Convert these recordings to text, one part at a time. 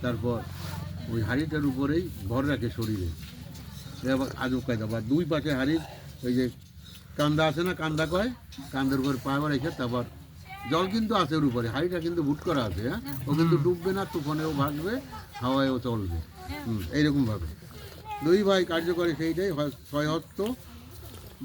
তারপর ওই হাঁড়িটার উপরেই ভর রাখে শরীরে। আবার আজব কায়দা, আবার দুই পাশে হাঁড়ির ওই যে কান্দা আছে না, কান্দা কয়, কান্দের উপরে পা রেখে তারপর জল কিন্তু আছে ওর উপরে, হাঁড়িটা কিন্তু বুট করা আছে, হ্যাঁ, ও কিন্তু ডুববে না, তুফানেও ভাগবে, হাওয়ায়ও চলবে, এইরকমভাবে দুই ভাই কার্য করে। সেইটাই 6 হস্ত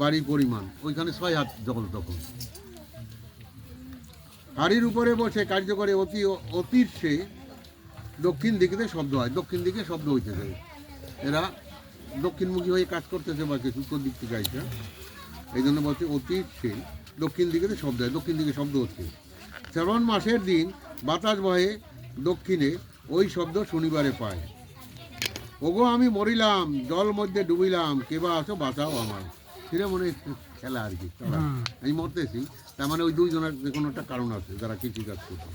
বাড়ি পরিমাণ, ওইখানে 6 হাত জল। তখন হাড়ির উপরে বসে কার্য করে অতির সে দক্ষিণ দিকে শব্দ হয়, দক্ষিণ দিকে শব্দ হইতেছে, এরা দক্ষিণমুখী হয়ে কাজ করতেছে বা কিছু উত্তর দিক থেকে আইসা, এই জন্য বলছে অতীত সে দক্ষিণ দিকে শব্দ হয়, দক্ষিণ দিকে শব্দ হচ্ছে। শ্রাবণ মাসের দিন বাতাস বহে দক্ষিণে, ওই শব্দ শনিবারে পায়। ওগো আমি মরিলাম, জল মধ্যে ডুবিলাম, কেবা আসো বাঁচাও আমায়। সেটা মনে খেলা আর কি, আমি মরতেছি, তার মানে ওই দুইজনের যে কোনো একটা কারণ আছে যারা কৃষিকাজ করছে।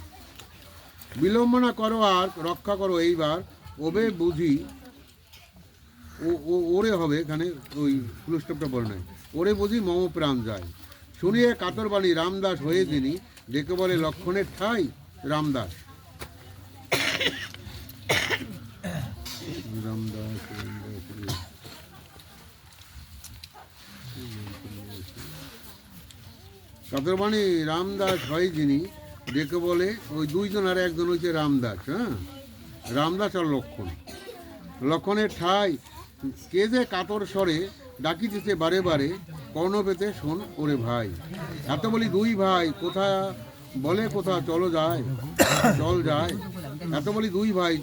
বিলম্বনা করো আর রক্ষা করো এইবার, ওবে বুঝি ওরে হবে, এখানে ওই ফুলস্টপটা বলে নাই, ওরে বুঝি মম প্রাণ যায়। শুনিয়ে কাতরবাণী রামদাস হয়ে যিনি, ডেকে বলে লক্ষণের ঠাই রামদাস। কাতরবাণী রামদাস হয় যিনি, ডেকে বলে, ওই দুইজন আর একজন হচ্ছে রামদাস, হ্যাঁ, রামদাস আর লক্ষণ। লক্ষণের ঠাই কে যে কাতর স্বরে ডাকিতেছে বারে বারে, কর্ণ পেতে শোন ওরে ভাই। এত বলি দুই ভাই কোথা বলে, কোথা চল যায়, এত বলি দুই ভাই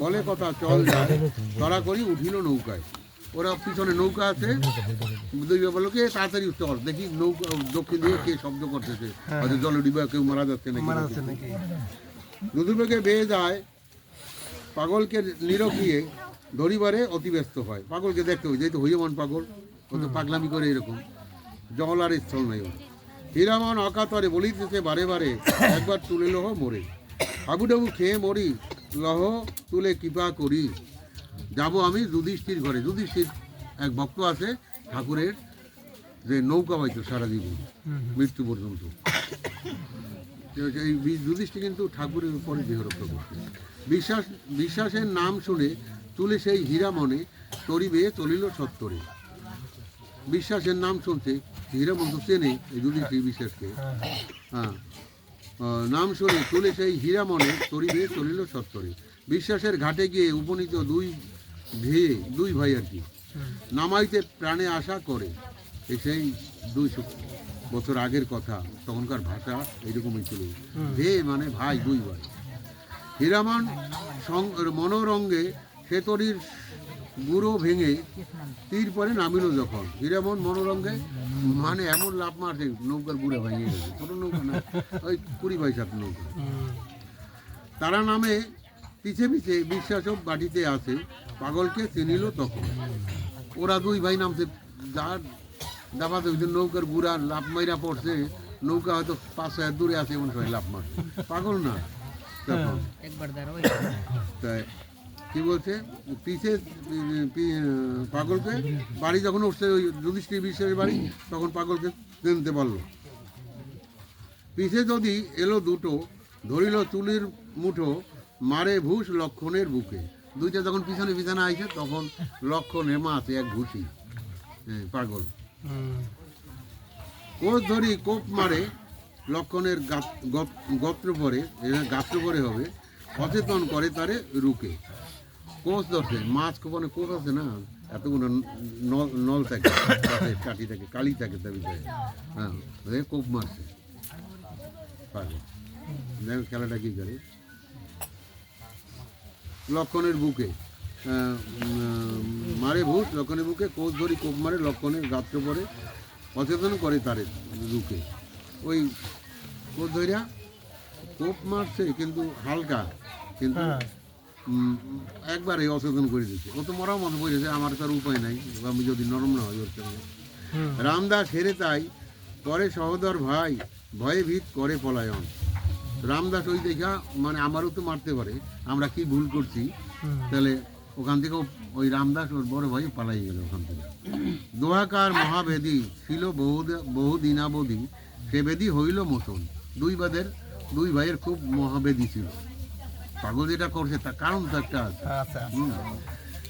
বলে কথা চল যায়, তারা করি উঠিল নৌকায়। ওরা পিছনে নৌকা আছে, দুই ভাই বলো কে তাড়াতাড়ি চল দেখি নৌকা দক্ষিণ দিয়ে কে শব্দ করতেছে, হয়তো জলে ডিবা কেউ মারা যাচ্ছে নাকি। দুদুবেগে বেয়ে যায়, পাগলকে নিরখিয়ে ধরিবারে অতি ব্যস্ত হয়। পাগলকে দেখতে হয়, যেহেতু হইয়মান পাগল, ও তো পাগলামি করে এরকম, জল আর স্থল নাই ওর। হীরামন অকাতরে বলিতেছে বারে বারে, একবার তুলে লহ মরে, হাবুডাবু খেয়ে মরি, লহ তুলে কৃপা করি। যাব আমি যুধিষ্ঠির ঘরে। যুধিষ্ঠির এক ভক্ত আছে ঠাকুরের, যে নৌকা পাইতো সারা জীবন মৃত্যু পর্যন্ত। এই যুধিষ্ঠির কিন্তু ঠাকুরের উপরে দেহরক্ষা করছে। বিশ্বাসের নাম শুনে তুলে সেই হীরা মনে, তরিবে চলিল সত্তরে। বিশ্বাসের নাম শুনছে, হীরামন তো চেনে এই যুধিষ্ঠির বিশ্বাসকে, হ্যাঁ, নাম শুনে তুলে সেই হীরা মনে, তরিবে চলিল সত্তরে। বিশ্বাসের ঘাটে গিয়ে উপনীত দুই ভাই আর কি, নামাইতে প্রাণে আশা করে। সেই 200 বছর আগের কথা, তখনকার ভাষা এইরকমই ছিল। মানে ভাই, দুই ভাই। হীরামন মনোরঙ্গে সে তরির গুঁড়ো ভেঙে তীর পরে নামিল যখন। হীরামন মনোরঙ্গে মানে এমন লাভ মারছে, নৌকার গুঁড়ো ভেঙে গেছে। ছোট নৌকা না, ওই 20-22 নৌকা। তারা নামে পিছে পিছে বিশ্বাসও বাটিতে আছে, পাগলকে চিনিল তখন। ওরা দুই ভাই নামছে, যার দাবাতে নৌকার গুড়া লাভ মাইরা পড়ছে, নৌকা হয়তো 500 হাত দূরে আছে, এমন সময় লাভ মারছে, পাগল না তখন। তাই কি বলছে, পিছে পাগলকে বাড়ি যখন উঠছে, ওই যুধিষ্ঠির বিশ্বের বাড়ি, তখন পাগলকে চিনতে পারলো। পিছে যদি এলো দুটো, ধরিল চুলির মুঠো, মারে ভূষ লক্ষণের বুকে। দুইটা যখন পিছনে পিছনে আইছে, তখন লক্ষণ হেমা আছে এক ঘুষি, পাগল। কোষ ধরি কোপ মারে লক্ষণের গাত্র পরে হবে, সচেতন করে তারে রুকে। কোষ ধরছে, মাছ কোপানে কোষ আছে না, এতগুলো নল থাকে, কাঠি থাকে, কালি থাকে তার ভিতরে, হ্যাঁ, কোপ মারছে পাগল। দেখো খেলাটা কি করে। লক্ষণের বুকে মারে ভূত, লক্ষণের বুকে কোষ ধরি কোপ মারে লক্ষণের গাত্র পরে, সচেতন করে তারে রুকে। ওই কোষ ধরিয়া কোপ মারছে, কিন্তু হালকা, কিন্তু একবারে অচেতন করে দিচ্ছে। ও তো মরাও মনে করেছে, আমার তার উপায় নাই, আমি যদি নরম না হয় ওর সঙ্গে। রামদাস হেরে তাই করে সহোদর ভাই, ভয়ে ভীত করে পলায়ন। রামদাস ওই দেখা, মানে আমারও তো মারতে পারে, আমরা কি ভুল করছি, তাহলে ওখান থেকে ওই রামদাস ওর বড় ভাই পালাই গেল ওখান থেকে। দোহাকার মহাবেদী ছিল বহু দিনাবধি, সে বেদী হইল মোচন। দুই ভাইয়ের খুব মহাবেদী ছিল, পাগল যেটা করছে তার কারণ তো একটা আছে। আচ্ছা হুম।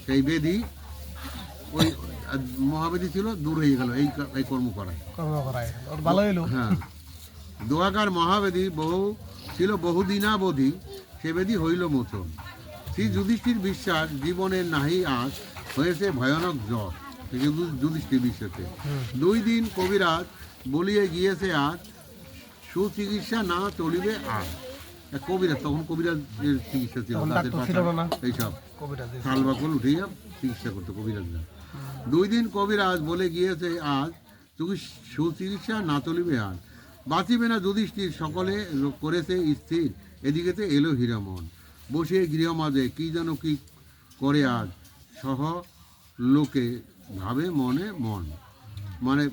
সেই বেদি ওই মহাবেদি ছিল, দূর হয়ে গেল এই কর্ম করায়। কর্ম করায় ওর ভালো হইলো। হ্যাঁ, দোয়াকার মহাবেদি বহুদিনাবধি, সে বেদি হইল মোচন। শ্রী যুধিষ্ঠির বিশ্বাস জীবনের নাহি আজ, হয়েছে ভয়ানক জ্বর। যুধিষ্ঠির বিশ্বাসে 2 দিন কবিরাজ বলিয়ে গিয়েছে আজ, সুচিকিৎসা না চলিবে আর। কবিরাজ, তখন কবিরাজের চিকিৎসা ছিল, তখন তাদের ডাক্তার ছিল পাশা না। এইসব কবিরাজ শাল বাকল উঠিয়ে চিকিৎসা করতো কবিরাজরা। 2 দিন কবিরাজ বলে গিয়েছে আজ, সুচিকিৎসা না চলিবে আর। বাঁচিবে না যুধিষ্ঠির, সকলে করেছে স্থির। এদিকেতে এলো হীরামন, বসিয়ে গৃহ মাঝে কি যেন কি করে আজ, সহ লোকে ভাবে মনে মন। মানে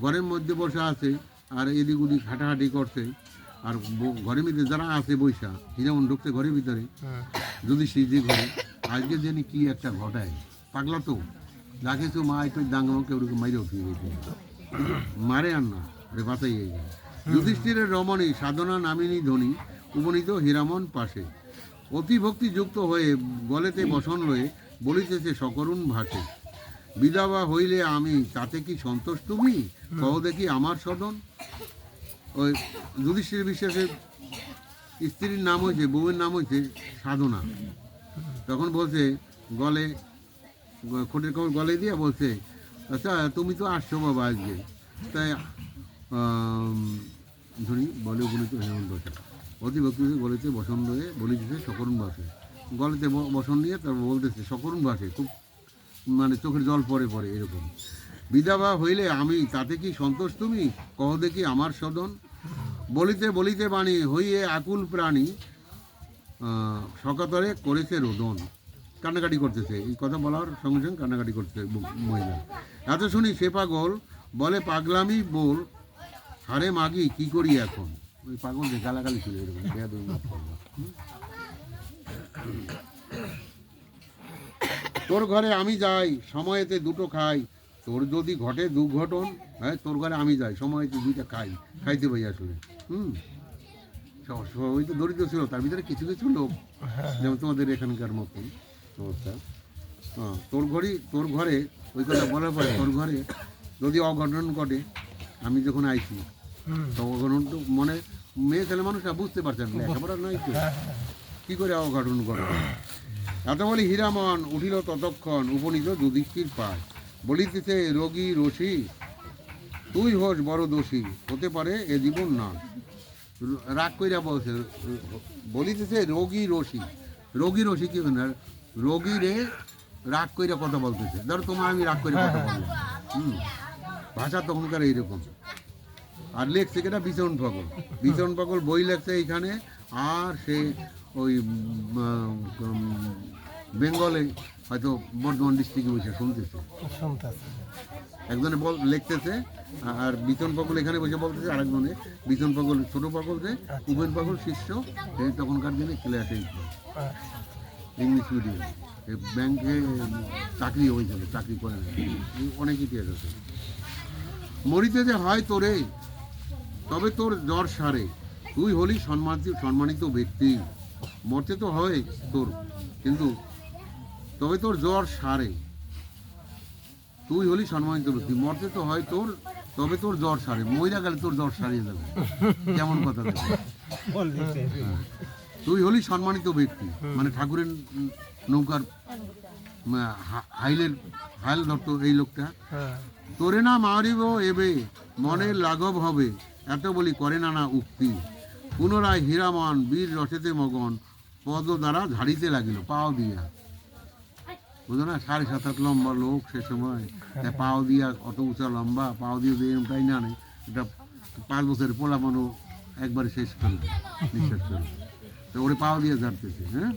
ঘরের মধ্যে বসে আছে আর এদিক ওদিক হাঁটাহাঁটি করছে, আর ঘরের ভিতরে যারা আছে বৈশা, হীরামন ঢুকছে ঘরের ভিতরে, যুধিষ্ঠির যে ঘরে, আজকে জানি কি একটা ঘটায়। পাগলা তো যা কিছু মা একটু দাঙ্গামকে ওরকম মাইরে উঠিয়ে গেছে, মারে আর না রে বাঁচাই এই যায়। যুধিষ্ঠিরের রমণী সাধনা নামিনী ধ্বনি, উপনীত হীরামন পাশে, অতি ভক্তিযুক্ত হয়ে গলেতে বসন লয়ে বলিতেছে সকরুণ ভাষে, বিধবা হইলে আমি তাতে কি সন্তোষ তুমি, কহ দেখি আমার সদন। ওই যুধিষ্ঠির বিশ্বাসের স্ত্রীর নাম হয়েছে, বউয়ের নাম হয়েছে সাধনা। তখন বলছে গলে, খোটের খবর গলে দিয়ে বলছে, আচ্ছা তুমি তো আসছো বাবা আজকে, তাই ধরি বলে উপনীত হেমন্ত বসে, অতি ভক্তি গলেতে বসন হয়ে বলিতেছে সকরুণ ভাষে। গলেতে বসন নিয়ে তারপর বলতেছে সকরুণ ভাষে, খুব মানে চোখের জল পরে পরে এরকম, বিধবা হইলে আমি তাতে কি সন্তোষ তুমি, কহ দেখি আমার সদন। বলিতে বলিতে বাণী হইয়ে আকুল প্রাণী, সকাতরে করেছে রোদন। কান্নাকাটি করতেছে, এই কথা বলার সঙ্গে সঙ্গে কান্নাকাটি করতেছে মহিলা। এত শুনি সে পাগল বলে, পাগলামি বল হারে মাগি কি করি এখন। ওই পাগল যে গালাগালি ছিল এরকম, তোর ঘরে আমি যাই সময়েতে দুটো খাই, তোর যদি ঘটে দুর্ঘটন, হ্যাঁ তোর ঘরে আমি যাই সময়তে 2টা খাই, খাইতে পাই আসলে। ওই তো দরিদ্র ছিল, তার ভিতরে কিছু কিছু লোক যেমন তোমাদের এখানকার মতন অবস্থা। হ্যাঁ, তোর ঘরে ওই কথা বলার পরে তোর ঘরে যদি অঘটন ঘটে, আমি যখন আইছি তো অঘটন তো মনে মেয়ে ছেলে মানুষরা বুঝতে পারছেন না, লেখাপড়া নাই তো কী করে অঘটন ঘটে। এত বলি হীরামন উঠিল ততক্ষণ, উপনীত যুধিষ্ঠির পায়, বলিতেছে রোগী রসি, তুই হোস বড় দোষী, হতে পারে এ জীবন না। রাগ কইরা বলছে, বলিতেছে রোগী রসি, রোগী রসি কি না, রোগী রে রাগ কইরা কথা বলতেছে। ধরো তোমার আমি রাগ করে কথা বললাম, ভাষা তখনকার এইরকম। আর লেখছে কেটা বিচরণ পাগল, বিচরণ পাগল বই লেখছে এইখানে, আর সে ওই বেঙ্গলে হয়তো বর্ধমান ডিস্ট্রিক্টে বসে শুনতেছে, একজনে লিখতেছে, আর বিচন পাগল এখানে বসে বলতেছে, আরেকজনে বিচন পাগল ছোট পাগল যে উপেন পাগল শিষ্য, এই তখনকার দিনে ক্লাসে ইংলিশ মিডিয়াম, ব্যাংকে চাকরি হয়েছিল, চাকরি করে না, অনেক ইতিহাস আছে। মরিতে যে হয় তোরে, তবে তোর জ্বর সারে, তুই হলি সম্মানিত ব্যক্তি। মরতে তো হয় তোর, কিন্তু তবে তোর জ্বর সারে, তুই হলি সম্মানিত ব্যক্তি। মরতে তো হয় তোর, তবে তোর জ্বর সারে, মহিলা গেলে তোর জ্বর সারিয়ে যাবে, কেমন কথা দেবে। তুই হলি সম্মানিত ব্যক্তি, মানে ঠাকুরের নৌকার হাইল ধরতো এই লোকটা। তোরে না মারিব এবে, মনের লাঘব হবে, এত বলি করে না না উক্তি। পুনরায় হীরামন বীর রসেতে মগন, পদ দ্বারা ঝাড়িতে লাগিল পাও দিয়া। বুঝলো না, 7.5 হাত লম্বা লোক সে সময়, পাও দিয়া অত উঁচা লম্বা, পাও দিয়ে এরমটাই না নেই, এটা 5 বছরের পোলা মানো একবারে শেষ করবে, নিঃশ্বাস করবে, তো ওরে পাও দিয়ে ঝাড়তেছে। হ্যাঁ,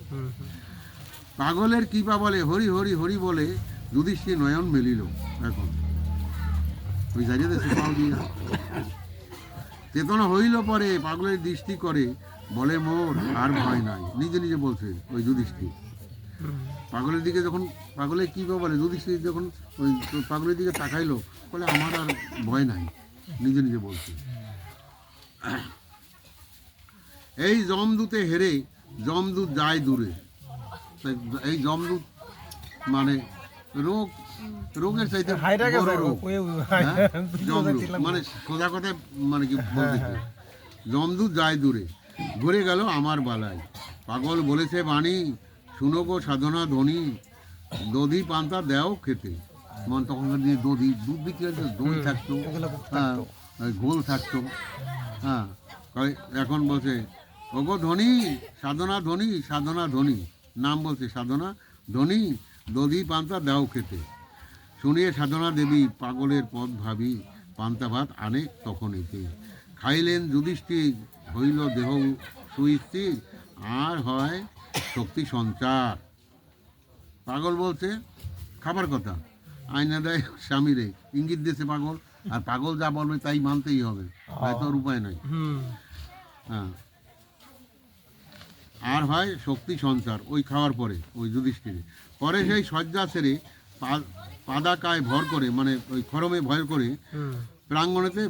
পাগলের কৃপা বলে হরি হরি হরি বলে, যুধিষ্ঠির নয়ন মেলিল এখন, ওই জায়গায় দেশে পাও দিয়া। চেতনা হইল পরে পাগলের দৃষ্টি করে, বলে মোর আর ভয় নাই, নিজে নিজে বলছে ওই যুধিষ্ঠির। পাগলের দিকে যখন, পাগলের কী বলে, যুধিষ্ঠির যখন ওই পাগলের দিকে তাকাইলো, বলে আমার আর ভয় নাই, নিজে নিজে বলছে। এই যমদূতে হেরে যমদূত যায় দূরে। তাই এই যমদূত মানে রোগ, রোগের চাইতে বড় রোগ, হ্যাঁ? যমদূত মানে সোজা কথায় মানে কি বলতে কি, যমদূত যায় দূরে, ঘুরে গেল আমার বালাই। পাগল বলেছে বাণী, শুনো গো সাধনা ধ্বনি, দধি পান্তা দেও খেতে। মানে তখনকার দিনে দধি, দুধ বিক্রি হতো, দই থাকতো, হ্যাঁ, ঘোল থাকতো, হ্যাঁ। এখন বলছে ওগো ধনী, সাধনা ধনী, সাধনা ধনী, নাম বলছে সাধনা ধনী, দধি পান্তা দেও খেতে। শুনিয়ে সাধনা দেবী পাগলের পথ ভাবি, পান্তা ভাত আনে তখন এতে। খাইলেন যুধিষ্ঠির, হইল দেহ সুস্থির, আর হয় শক্তি সঞ্চার। পাগল বলছে খাবার কথা, আয়না দেয় স্বামীরে, ইঙ্গিত দিয়েছে পাগল, আর পাগল যা বলবে তাই মানতেই হবে, তাই তোর উপায় নাই। হ্যাঁ, আর হয় শক্তি সঞ্চার ওই খাওয়ার পরে, ওই যুধিষ্ঠিরে। পরে সেই শয্যা ছেড়ে পাদাকায় ভর করে, মানে ওই খরমে ভর করে প্রাঙ্গণেতে